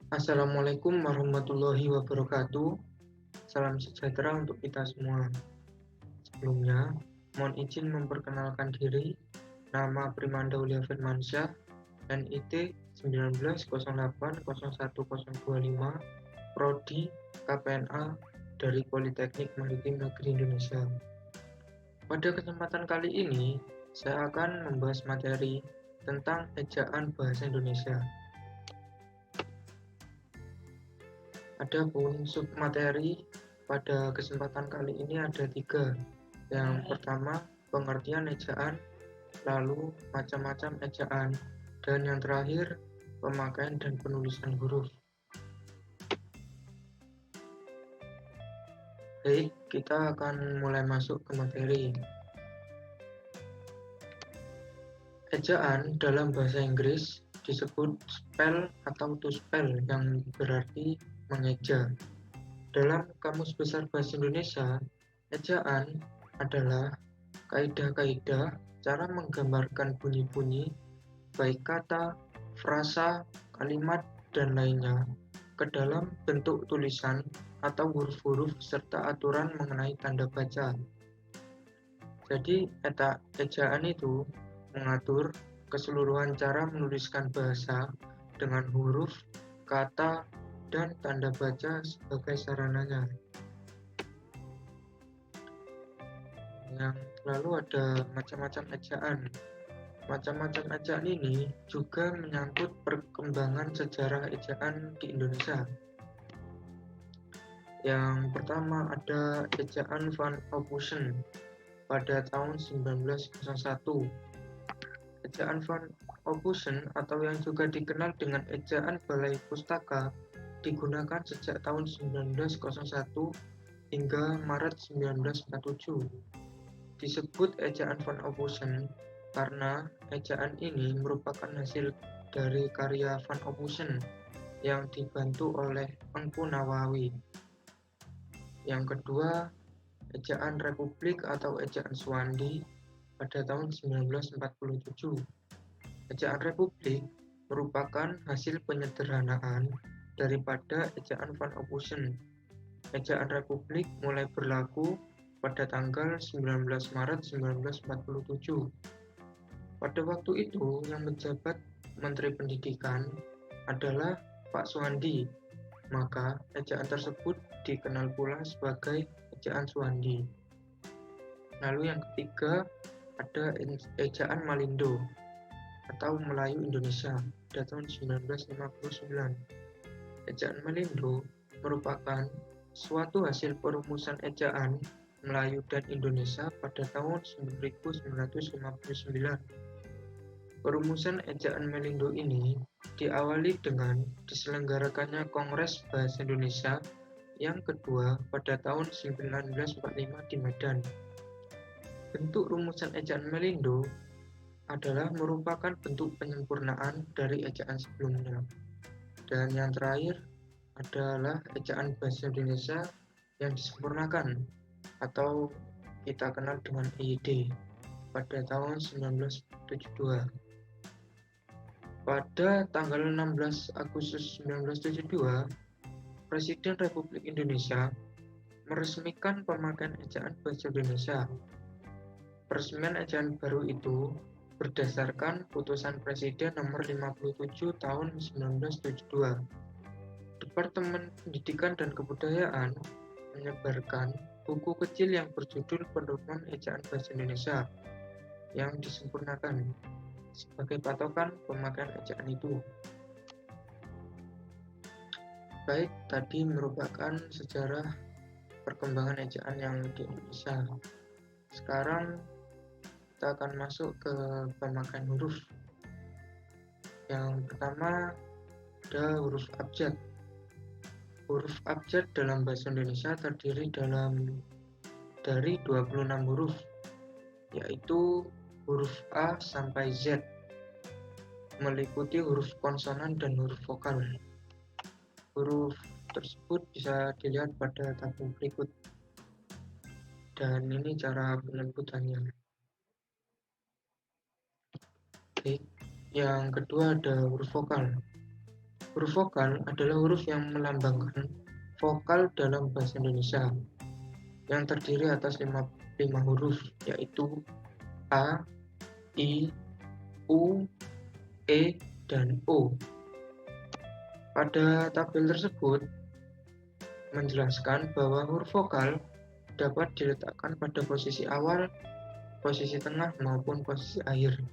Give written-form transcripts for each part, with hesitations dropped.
Assalamualaikum warahmatullahi wabarakatuh. Salam sejahtera untuk kita semua. Sebelumnya, mohon izin memperkenalkan diri. Nama Primanda Aulia Firmansyah, NIT 19080125, Prodi KPNA dari Politeknik Maritim Negeri Indonesia. Pada kesempatan kali ini, saya akan membahas materi tentang ejaan bahasa Indonesia. Adapun submateri pada kesempatan kali ini ada 3. Yang pertama, pengertian ejaan, lalu macam-macam ejaan, dan yang terakhir, pemakaian dan penulisan huruf. Baik, kita akan mulai masuk ke materi. Ejaan dalam bahasa Inggris disebut spell atau to spell yang berarti mengeja. Dalam Kamus Besar Bahasa Indonesia, ejaan adalah kaidah-kaidah cara menggambarkan bunyi-bunyi, baik kata, frasa, kalimat, dan lainnya, ke dalam bentuk tulisan atau huruf-huruf serta aturan mengenai tanda baca. Jadi, ejaan itu mengatur keseluruhan cara menuliskan bahasa dengan huruf, kata, dan tanda baca sebagai sarananya. Yang lalu ada macam-macam ejaan. Macam-macam ejaan ini juga menyangkut perkembangan sejarah ejaan di Indonesia. Yang pertama ada ejaan Van Ophusen pada tahun 1901. Ejaan Van Ophusen atau yang juga dikenal dengan ejaan Balai Pustaka digunakan sejak tahun 1901 hingga Maret 1947. Disebut ejaan Van Ophusen karena ejaan ini merupakan hasil dari karya Van Ophusen yang dibantu oleh Engku Nawawi. Yang kedua, ejaan Republik atau ejaan Suwandi pada tahun 1947. Ejaan Republik merupakan hasil penyederhanaan daripada ejaan Van Ophusen. Ejaan Republik mulai berlaku pada tanggal 19 Maret 1947. Pada waktu itu yang menjabat Menteri Pendidikan adalah Pak Suwandi, maka ejaan tersebut dikenal pula sebagai ejaan Suwandi. Lalu yang ketiga ada ejaan Malindo atau Melayu Indonesia pada tahun 1959. Ejaan Malindo merupakan suatu hasil perumusan ejaan Melayu dan Indonesia pada tahun 1959. Perumusan ejaan Malindo ini diawali dengan diselenggarakannya Kongres Bahasa Indonesia yang kedua pada tahun 1945 di Medan. Bentuk rumusan ejaan Malindo adalah merupakan bentuk penyempurnaan dari ejaan sebelumnya. Dan yang terakhir adalah ejaan Bahasa Indonesia yang disempurnakan atau kita kenal dengan EYD pada tahun 1972. Pada tanggal 16 Agustus 1972, Presiden Republik Indonesia meresmikan pemakaian ejaan Bahasa Indonesia. Peresmian ejaan baru itu berdasarkan putusan Presiden nomor 57 tahun 1972. Departemen Pendidikan dan Kebudayaan menyebarkan buku kecil yang berjudul Pedoman Ejaan Bahasa Indonesia yang disempurnakan sebagai patokan pemakaian ejaan itu. Baik, tadi merupakan sejarah perkembangan ejaan yang di Indonesia. Sekarang kita akan masuk ke pemakaian huruf. Yang pertama ada huruf abjad. Huruf abjad dalam bahasa Indonesia terdiri dari 26 huruf, yaitu huruf A sampai Z, meliputi huruf konsonan dan huruf vokal. Huruf tersebut bisa dilihat pada tabel berikut. Dan ini cara penyebutannya. Oke. Yang kedua ada huruf vokal. Huruf vokal adalah huruf yang melambangkan vokal dalam bahasa Indonesia yang terdiri atas lima huruf, yaitu A, I, U, E, dan O. Pada tabel tersebut menjelaskan bahwa huruf vokal dapat diletakkan pada posisi awal, posisi tengah, maupun posisi akhir.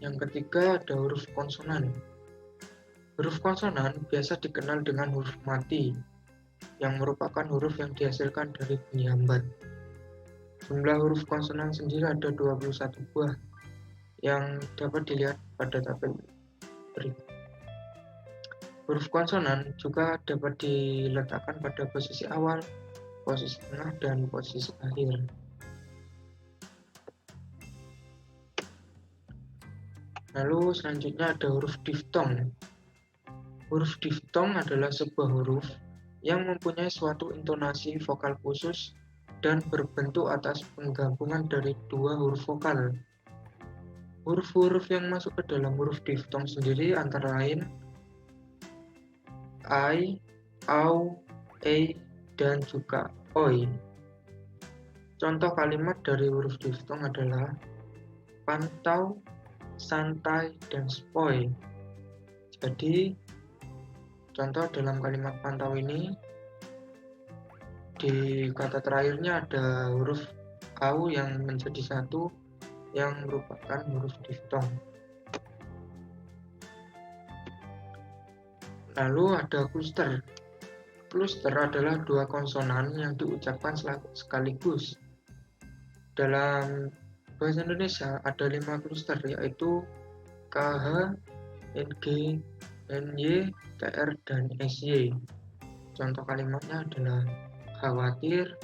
Yang ketiga ada huruf konsonan. Huruf konsonan biasa dikenal dengan huruf mati, yang merupakan huruf yang dihasilkan dari bunyi hambat. Jumlah huruf konsonan sendiri ada 21 buah yang dapat dilihat pada tabel berikut. Huruf konsonan juga dapat diletakkan pada posisi awal, posisi tengah, dan posisi akhir. Lalu selanjutnya ada huruf diftong. Huruf diftong adalah sebuah huruf yang mempunyai suatu intonasi vokal khusus dan berbentuk atas penggabungan dari dua huruf vokal. Huruf-huruf yang masuk ke dalam huruf diftong sendiri antara lain I, AU, E, dan juga OI. Contoh kalimat dari huruf diftong adalah pantau, santai, dan spoi. Jadi, contoh dalam kalimat pantau ini, di kata terakhirnya ada huruf AU yang menjadi satu yang merupakan huruf diftong. Lalu ada kluster. Kluster adalah dua konsonan yang diucapkan sekaligus. Dalam bahasa Indonesia ada 5 kluster, yaitu KH, NG, NY, TR, dan SY. Contoh kalimatnya adalah khawatir,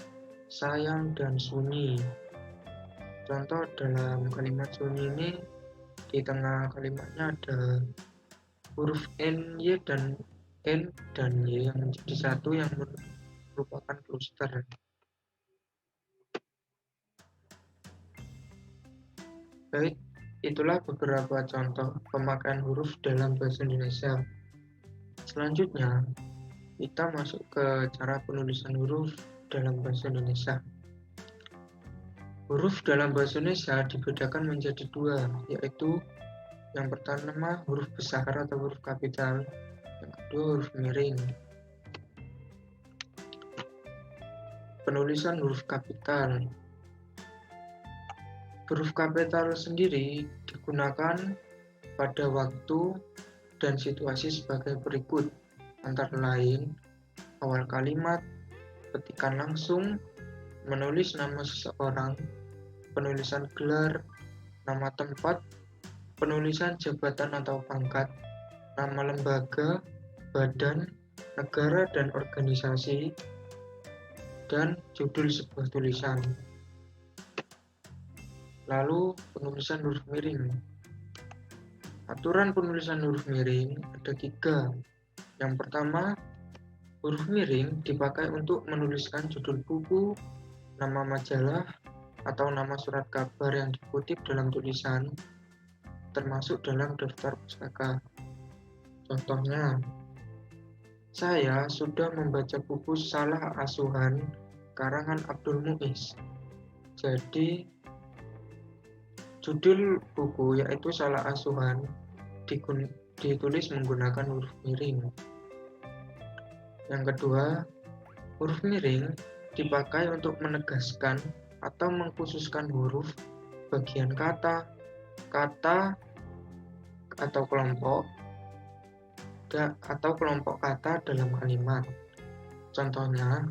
sayang, dan sunyi. Contoh dalam kalimat sunyi ini, di tengah kalimatnya ada huruf NY dan N dan Y yang menjadi satu yang merupakan kluster. Baik, itulah beberapa contoh pemakaian huruf dalam bahasa Indonesia. Selanjutnya, kita masuk ke cara penulisan huruf dalam bahasa Indonesia. Huruf dalam bahasa Indonesia dibedakan menjadi dua, yaitu yang pertama huruf besar atau huruf kapital, yang kedua huruf miring. Penulisan huruf kapital. Huruf kapital sendiri digunakan pada waktu dan situasi sebagai berikut, antara lain awal kalimat, petikan langsung, menulis nama seseorang, penulisan gelar, nama tempat, penulisan jabatan atau pangkat, nama lembaga, badan, negara dan organisasi, dan judul sebuah tulisan. Lalu penulisan huruf miring. Aturan penulisan huruf miring ada 3. Yang pertama, huruf miring dipakai untuk menuliskan judul buku, nama majalah, atau nama surat kabar yang dikutip dalam tulisan, termasuk dalam daftar pustaka. Contohnya, saya sudah membaca buku Salah Asuhan karangan Abdul Muiz. Jadi, judul buku yaitu Salah Asuhan ditulis menggunakan huruf miring. Yang kedua, huruf miring dipakai untuk menegaskan atau mengkhususkan huruf, bagian kata atau kelompok kata dalam kalimat. Contohnya,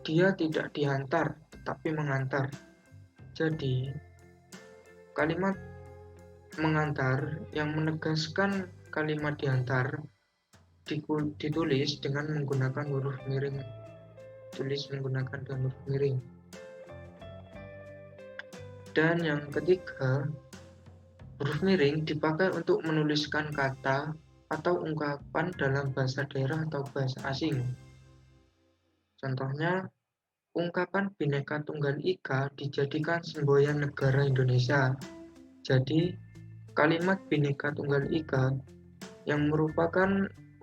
dia tidak diantar tetapi mengantar. Jadi, kalimat mengantar yang menegaskan kalimat diantar ditulis dengan menggunakan huruf miring. Dan yang ketiga, huruf miring dipakai untuk menuliskan kata atau ungkapan dalam bahasa daerah atau bahasa asing. Contohnya, ungkapan Bhinneka Tunggal Ika dijadikan semboyan negara Indonesia. Jadi, Kalimat Bhinneka Tunggal Ika yang merupakan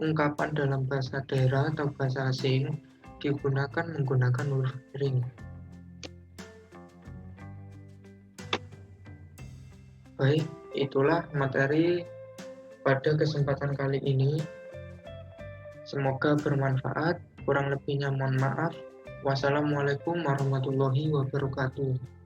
ungkapan dalam bahasa daerah atau bahasa asing digunakan menggunakan huruf miring. Baik, itulah materi pada kesempatan kali ini. Semoga bermanfaat. Kurang lebihnya mohon maaf. Wassalamualaikum warahmatullahi wabarakatuh.